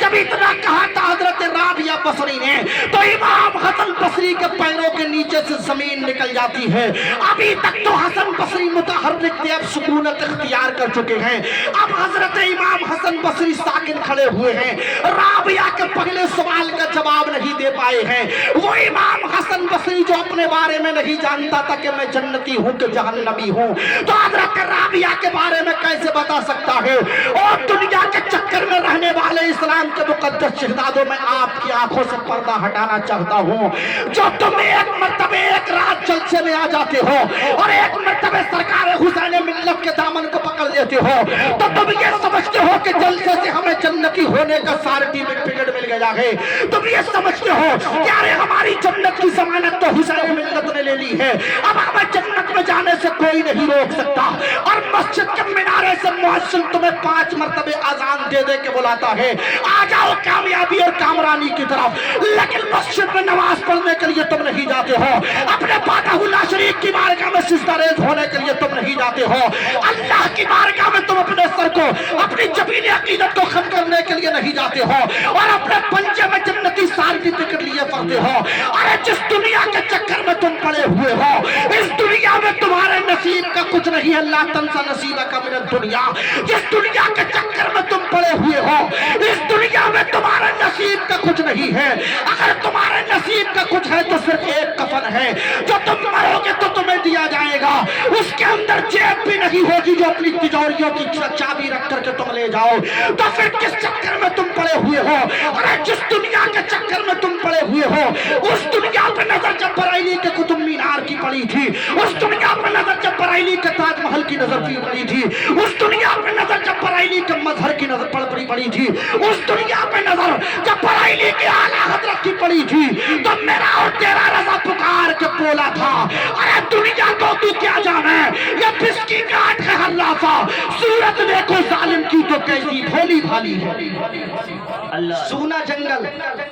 جب اتنا کہا تھا حضرت رابعہ بصری نے تو امام حسن بصری کے پیروں کے نیچے سے زمین نکل جاتی ہے. ابھی تک تو حسن بصری متحرک تھے, اب سکونت اختیار کر چکے ہیں. اب حضرت امام حسن بصری ساکن کھڑے ہوئے ہیں, رابعہ کے پہلے سوال کا جواب نہیں دے پائے ہیں. وہ امام حسن بصری جو اپنے بارے میں نہیں جانتا تھا کہ میں جنتی ہوں کہ جہنمی ہوں, تو حضرت رابعہ کے بارے میں کیسے بتا سکتا ہے؟ اور دنیا کے چکر میں رہنے والے اسلام کے مقدس شہزادوں, میں آپ کی آنکھوں سے پردہ ہٹانا چاہتا ہوں. جو تم ایک مرتبہ ایک رات جلسے میں آ جاتے ہو اور ایک مرتبہ سرکار حسین ملت کے دامن کو پکڑ لیتے ہو, تو تم یہ سمجھتے ہو کہ جلسے سے ہمیں جنتی ہونے کا سرٹیفکیٹ مل گیا ہے. تم یہ سمجھتے ہو کہ ارے ہماری جنت کی ضمانت تو حسین ملت نے لے لی ہے, اب ہمیں جنت میں جانے سے کوئی نہیں روک سکتا. اور مسجد کے مینارے سے مؤذن تمہیں 5 مرتبہ اذان دے دے کے بلاتا ہے, آ جاؤ کامیابی اور کامرانی کی طرف, لیکن مسجد میں نماز پڑھنے کے لیے تم نہیں جاتے ہو. اپنے بادہ اللہ شریف کی بارگاہ میں سجدہ ریز ہونے کے لیے تم نہیں جاتے ہو. اللہ کی بارگاہ میں تم اپنے سر کو, اپنی جبین عقیدت کو ختم کرنے کے لیے نہیں جاتے ہو, اور اپنے پنجے میں جنتی سرٹیفکیٹ لیے پڑھتے ہو. ارے جس دنیا کے چکر میں تم پڑے ہوئے ہو, اس دنیا میں تمہارے نصیب کا کچھ نہیں. اللہ تنسا نصیبک من الدنیا, جس دنیا کے چکر میں تم پڑے ہوئے ہو, اس دنیا میں تمہارے نصیب کا کچھ نہیں ہے. اگر تمہارے نصیب کا کچھ ہے تو صرف ایک کفن ہے جو تم مرو گے تو تمہیں دیا جائے گا. اس کے اندر جیب بھی نہیں ہوگی جو اپنی تجوریوں کی چابی رکھ کر کے تم لے جاؤ. تو پھر کس چکر میں تم پڑے ہوئے ہو؟ اور جس دنیا کے چکر میں تم پڑے ہوئے ہو, اس دنیا پہ نظر جب بریلی کے قطب مینار کی پڑی تھی, اس دنیا پہ نظر جب بریلی کے تاج محل کی نظر کی پڑی تھی, اس دنیا پہ نظر جب بریلی کے مظہر کی نظر پڑی تھی, اس دنیا پہ نظر جب بریلی کے اعلیٰ حضرت کی پڑی تھی, تو میرا اور تیرا رضا پکار کے بولا تھا, ارے دنیا کو تو کیا جانے, یہ بسکی کاٹ ہے ہر لافا, صورت دیکھو ظالم کی تو کیسی بھولی بھالی ہے. سونا جنگل,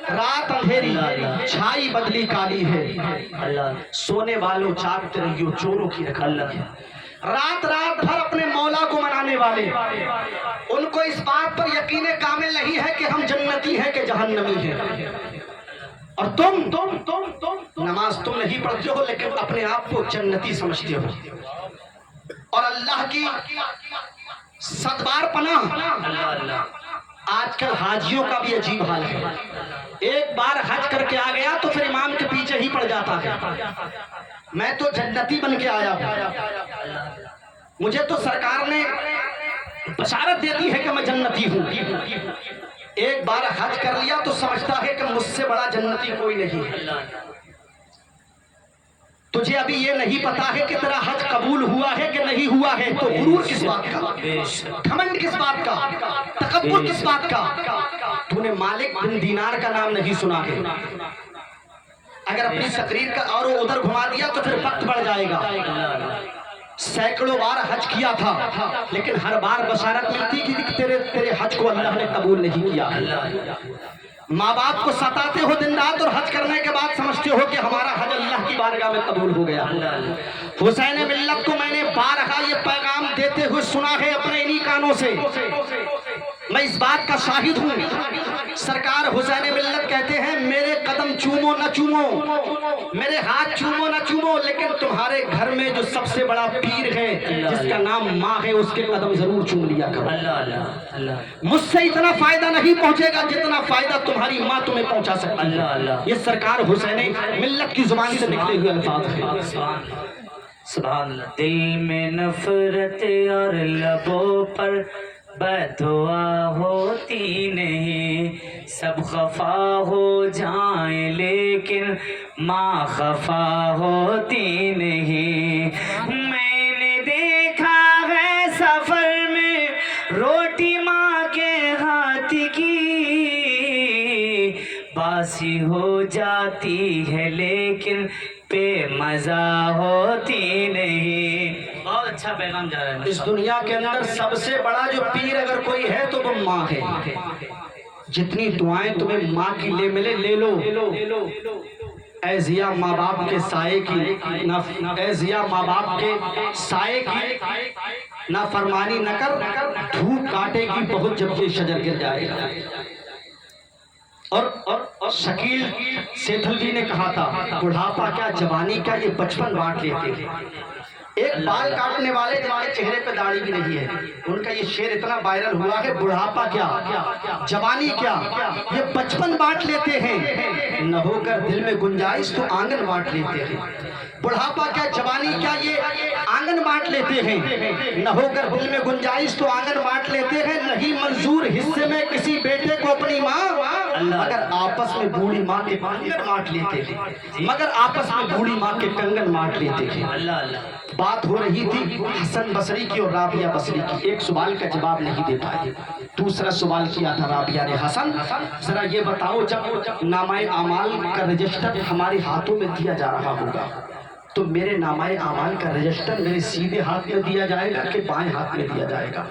رات اندھیری, چھائی بدلی کالی ہے, سونے والوں جاگتے رہیو چوروں کی رکھل. رات رات بھر اپنے مولا کو منانے والے, ان کو اس بات پر یقین کامل نہیں ہے کہ ہم جنتی ہیں کہ جہنمی ہیں. اور تم نماز تم نہیں پڑھتے ہو لیکن اپنے آپ کو جنتی سمجھتے ہو. اور اللہ کی 7 بار پناہ, آج کل حاجیوں کا بھی عجیب حال ہے. ایک بار حج کر کے آ گیا تو پھر امام کے پیچھے ہی پڑ جاتا ہے, میں تو جنتی بن کے آیا ہوں, مجھے تو سرکار نے بشارت دیتی ہے کہ میں جنتی ہوں. ایک بار حج کر لیا تو سمجھتا ہے کہ مجھ سے بڑا جنتی کوئی نہیں ہے. تجھے ابھی یہ نہیں پتا ہے کہ تیرا حج قبول ہوا ہے کہ نہیں ہوا ہے, تو غرور کس بات کا, گھمنڈ کس بات کا, تکبر کس بات کا؟ تو نے مالک بن دینار کا نام نہیں سنا ہے. اگر اپنی تقریر کا اور ادھر گھما دیا تو پھر وقت بڑھ جائے گا. سینکڑوں بار حج کیا تھا لیکن ہر بار بشارت ملتی کہ تیرے حج کو اللہ نے قبول نہیں کیا. ماں باپ کو ستاتے ہو دن رات, اور حج کرنے کے بعد سمجھتے ہو کہ ہمارا حج اللہ کی بارگاہ میں قبول ہو گیا. حسین ملت کو میں نے بارہا یہ پیغام دیتے ہوئے سنا ہے اپنے انہی کانوں سے. میں اس بات کا شاہد ہوں, سرکار حسین ملت کہتے ہیں میرے قدم چومو نہ چومو, میرے ہاتھ چومو نہ چومو, لیکن تمہارے گھر میں جو سب سے بڑا پیر ہے جس کا نام ماں ہے, اس کے قدم ضرور چوم لیا کرو. مجھ سے اتنا فائدہ نہیں پہنچے گا جتنا فائدہ تمہاری ماں تمہیں پہنچا سکتی ہے. یہ سرکار حسین ملت کی زبان سے نکلے ہوئے الفاظ ہیں. سبحان اللہ. دل میں نفرت اور لبوں پر بدعا ہوتی نہیں, سب خفا ہو جائیں لیکن ماں خفا ہوتی نہیں. میں نے دیکھا ہے سفر میں روٹی ماں کے ہاتھ کی, باسی ہو جاتی ہے لیکن بے مزہ ہوتی نہیں. بہت اچھا پیغام جا رہا ہے. اس دنیا کے اندر سب سے بڑا جو پیر اگر کوئی ہے تو وہ ماں ہے. جتنی دعائیں تمہیں ماں کی لے ملے لے لو. اے ضیا ماں باپ کے سائے کی, اے ضیا ماں باپ کے سائے کی नाफरमानी न कर, धूप काटेगी बहुत जब ये शजर गिर जाएगा। और शकील सेठलवी ने कहा था, बुढ़ापा क्या जवानी क्या, ये बचपन बांट लेते थे। एक बाल काटने वाले जिनके चेहरे पे दाढ़ी भी नहीं है, उनका ये शेर इतना वायरल हुआ है, बुढ़ापा क्या जवानी क्या, ये बचपन बांट लेते हैं। न होकर दिल में गुंजाइश तो आंगन बांट लेते हैं। बुढ़ापा क्या जवानी क्या, ये आंगन बांट लेते हैं। न होकर दिल में गुंजाइश तो आंगन बांट लेते हैं। नहीं मंजूर हिस्से में किसी बेटे को अपनी माँ, मगर आपस में बूढ़ी माँ के कंगन बांट लेते थे। मगर आपस में बूढ़ी माँ के कंगन बांट लेते थे। अल्लाह अल्लाह। बात हो रही थी हसन बसरी की और राबिया बसरी की। एक सवाल का जवाब नहीं दे पाए। दूसरा सवाल किया था राबिया ने, हसन जरा ये बताओ, जब नामाए आमाल का रजिस्टर हमारे हाथों में दिया जा रहा होगा तो मेरे नामाए आमाल का रजिस्टर मेरे सीधे हाथ में दिया जाएगा कि बाएं हाथ में दिया जाएगा?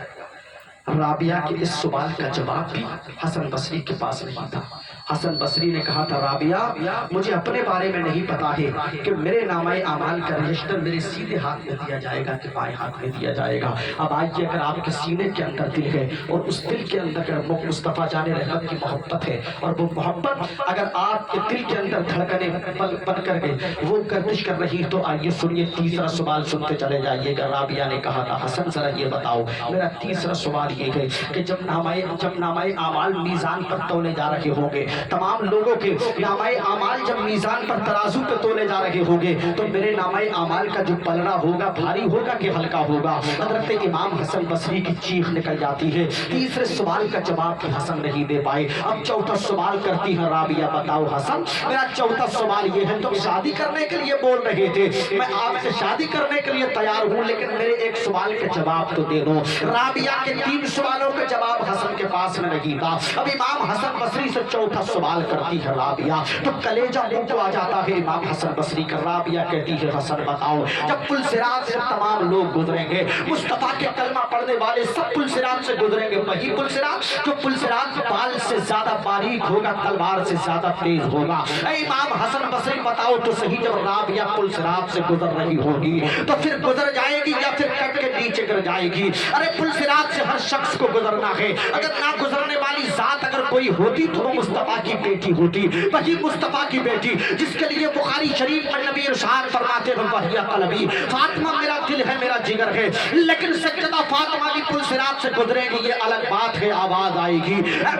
राबिया के इस सवाल का जवाब भी हसन बसरी के पास नहीं था। हसन बसरी ने कहा था, राबिया मुझे अपने बारे में नहीं पता है कि मेरे नामाए आमाल का रजिस्टर मेरे सीधे हाथ में दिया जाएगा कि बाएं हाथ में दिया जाएगा। अब आइए, अगर आपके सीने के अंदर दिल है और उस दिल के अंदर मुस्तफा जाने रहमत की मोहब्बत है और वो मोहब्बत अगर आपके दिल के अंदर धड़कने बन करके वो गर्दिश कर रही, तो आइए सुनिए तीसरा सवाल सुनते चले जाइएगा। राबिया ने कहा था, हसन जरा ये बताओ, मेरा तीसरा सवाल ये है कि जब नामाए आमाल मीज़ान पर तोले जा रहे होंगे, तमाम लोगों के नामाए आमाल जब मीज़ान पर तराजू पे तोले जा रहे होंगे, तो मेरे नामाए आमाल का जो पलड़ा होगा भारी होगा कि हल्का होगा? हज़रत इमाम हसन बसरी की चीख निकल जाती है। तीसरे सवाल का जवाब भी हसन नहीं दे पाए। अब चौथा सवाल करती है राबिया, बताओ हसन मेरा चौथा सवाल ये है, तुम शादी करने के लिए बोल रहे थे, मैं आपसे शादी करने के लिए तैयार हूँ, लेकिन मेरे एक सवाल का जवाब तो दे दो। राबिया के 3 सवालों का जवाब हसन के पास में नहीं था। अब इमाम हसन बसरी से चौथा सवाल करती है राबिया, तो कलेजा मुंह को आ जाता है इमाम हसन बसरी का। राबिया कहती है, हसन बताओ, जब पुलसिरात से तमाम लोग गुजरेंगे, मुस्तफा के कलमा पढ़ने वाले सब पुलसिरात से गुजरेंगे, वही पुलसिरात जो पुलसिरात बाल से ज्यादा बारीक होगा, तलवार से ज्यादा तेज होगा। इमाम हसन बसरी बताओ तो सही, जब राबिया पुलसिरात से गुजर रही होगी तो फिर गुजर जाएगी या फिर कट के नीचे गिर जाएगी? अरे पुलसिरात से हर शख्स को गुजरना है। अगर ना गुजरने वाली जात अगर कोई होती तो वो मुस्तफा की बेटी होती, वही मुस्तफा की बेटी जिसके लिए बुखारी शरीफ में नबी इरशाद फरमाते हैं, वहिया कलबी, फातिमा मेरा दिल है, मेरा जिगर है। लेकिन सज्जदा फातिमा भी पुलसिरात से गुजरेगी, ये अलग बात है, आवाज आएगी,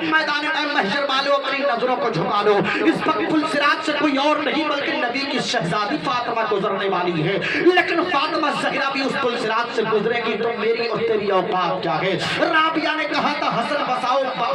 मैदान महशर वालों अपनी नजरों को झुका लो, इस वक्त पुलसिरात से कोई और नहीं बल्कि नबी की शहजादी फातिमा गुजरने वाली है। लेकिन फातिमा ज़हरा भी उस पुलसिरात से गुजरेगी, तो मेरी और तेरी औकात क्या है? राबिया ने कहा था, हसन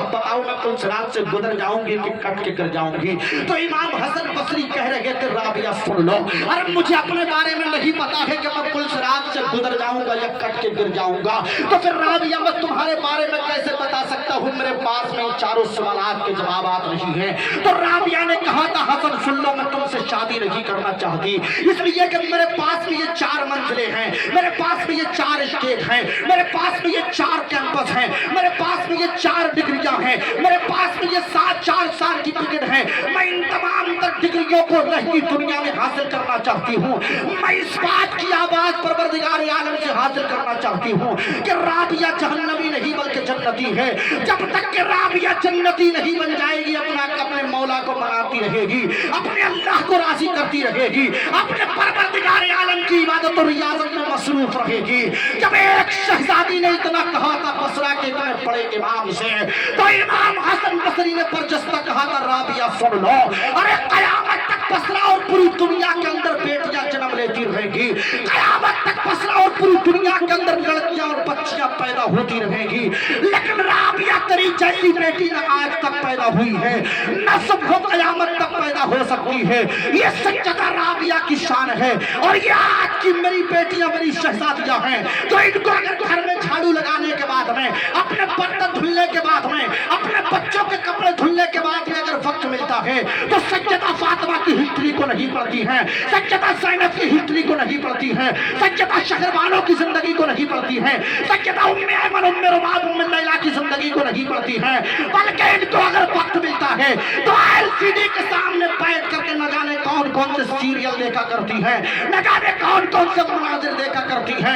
बताओ मैं पुलसिरात से गुजर जाऊंगी कि कट के गिर जाऊंगी? तो इमाम हसन बसरी कह रहे थे, राबिया सुन लो, अरे मुझे अपने बारे में नहीं पता है कि मैं पुलसिरात से गुजर जाऊंगा या कट के गिर जाऊंगा, तो फिर राबिया मैं तुम्हारे बारे में कैसे बता सकता हूँ? मेरे पास में चारों सवालात के जवाब नहीं है। तो राबिया ने कहा था, हसन सुन लो, मैं तुमसे शादी नहीं करना चाहती, इसलिए कि मेरे पास में ये 4 मंजिलें हैं, मेरे पास में ये 4 स्टेट हैं, मेरे पास में ये 4 कैंपस हैं, मेरे पास में ये 4 डिग्रियां हैं, मेरे पास में ये 4 सर्टिफिकेट हैं। मैं इन तमाम डिग्रियों को रहती दुनिया में हासिल करना चाहती हूँ। मैं इस बात की आवाज परवरदिगार आलम से हासिल करना चाहती हूँ कि राबिया जहन्नमी नहीं बल्कि जन्नती है। जब तक कि राबिया जन्नती नहीं बन जाएगी, अपने मौला को मनाती रहेगी, अपने अल्लाह को राजी करती रहेगी, अपने परवरदिगार आलम की इबादत और रियाजत में मसरूफ रहेगी। जब एक शहजादी ने इतना कहा था बसरा के इतने बड़े इमाम से, तो इमाम हसन बसरी ने परजस्ता कहा था, राबिया सुन लो, अरे कयामत तक बसरा और पूरी दुनिया के अंदर बेटियां जन्म लेती रहेगी, कयामत तक बसरा और पूरी दुनिया के अंदर लड़कियां और बच्चियां पैदा होती रहेगी, लेकिन राबिया तेरी जैसी बेटी न आज तक पैदा हुई है, न सुबह कयामत तक पैदा हो सकती है। ये सच्चा राबिया की शान है। और ये आज की मेरी बेटियां, मेरी शहजादियां हैं, तो इनको अगर घर में झाड़ू लगाने के बाद में, अपने बर्तन धुलने के बाद में, अपने बच्चों के कपड़े धुलने के बाद में अगर वक्त मिलता है, तो सज्जदा फातिमा की हिस्ट्री को नहीं पढ़ती है, सज्जदा ज़ैनब की हिस्ट्री को नहीं पढ़ती है, सज्जदा शहरवानों की जिंदगी को नहीं पढ़ती है, सज्जदा उम्मे ऐमन, उम्मे रुबाब, उम्मे लैला की जिंदगी को नहीं पढ़ती है, बल्कि इनको अगर वक्त मिलता है तो एलसीडी के सामने बैठ करके न जाने कौन कौन से सीरियल देखा करती है, न जाने कौन कौन से मुनाजिर देखा करती है।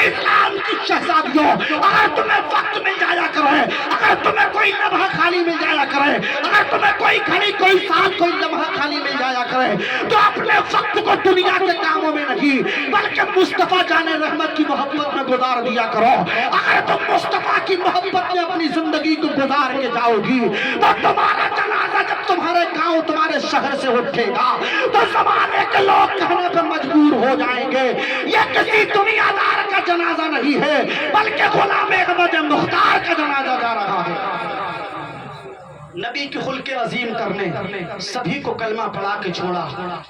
इस्लाम की शहजादियों, अगर तुम्हें वक्त मिल जाया करे, अगर तुम्हें कोई लम्हा खाली मिल जाया करे, अगर तुम्हें कोई घड़ी, कोई साल, कोई लम्हा खाली मिल जाया करे, तो अपने वक्त को दुनिया के कामों में नहीं बल्कि मुस्तफा जाने रहमत की मोहब्बत में गुजार दिया करो। अगर तुम मुस्तफा की मोहब्बत में अपनी जिंदगी को गुजार के जाओगी तो तुम्हारा जनाजा जब तुम्हारे गांव, तुम्हारे शहर से उठेगा तो जमाने के लोग कहने पर मजबूर हो जाएंगे ये किसी दुनियादार का जनाजा नहीं है बल्कि गुलाम अहमद मुख्तार का जनाजा जा रहा है। नबी के खुल्के अजीम करने सभी को कलमा पढ़ा के छोड़ा।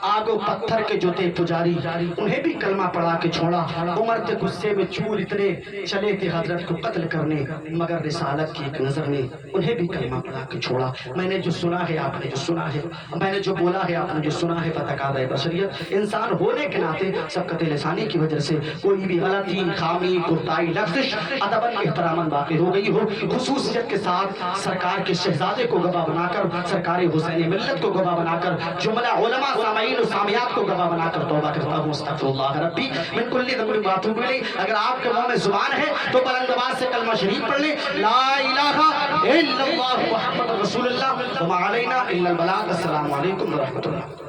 आगो पत्थर के जो थे पुजारी, उन्हें भी कलमा पढ़ा के छोड़ा। उमर के गुस्से में चूर इतने चले थे हजरत को कत्ल करने, मगर रिसालत की एक नजर ने उन्हें भी कलमा पढ़ा के छोड़ा। मैंने जो सुना है, आपने जो सुना है, मैंने जो बोला है, आपने जो सुना है, फ़तक़ाद बशरियत इंसान होने के नाते सबकत लिसानी की वजह से कोई भी गलती, खामी, कोताही, लफ्ज़िश अदबन एहतरामन बाकी हो गई हो, खुसूसियत के साथ सरकार के शहजादे को गवाह बनाकर, सरकारी हुसैनी मिल्लत को गवाह बनाकर, जुमला उलमा सामीन और सामियात को गवाह बनाकर तौबा करता हूँ। अस्तगफिरुल्लाह रब्बी मिन कुल्ली ज़ंबिन व अतूबु इलैह। अगर आपके मुंह में जुबान है तो बुलंद आवाज़ से कलमा शरीफ पढ़ ले, ला इलाहा इल्लल्लाह मुहम्मद रसूलुल्लाह व मा अलैना इल्लल बलाग। अस्सलामु अलैकुम व रहमतुल्लाह।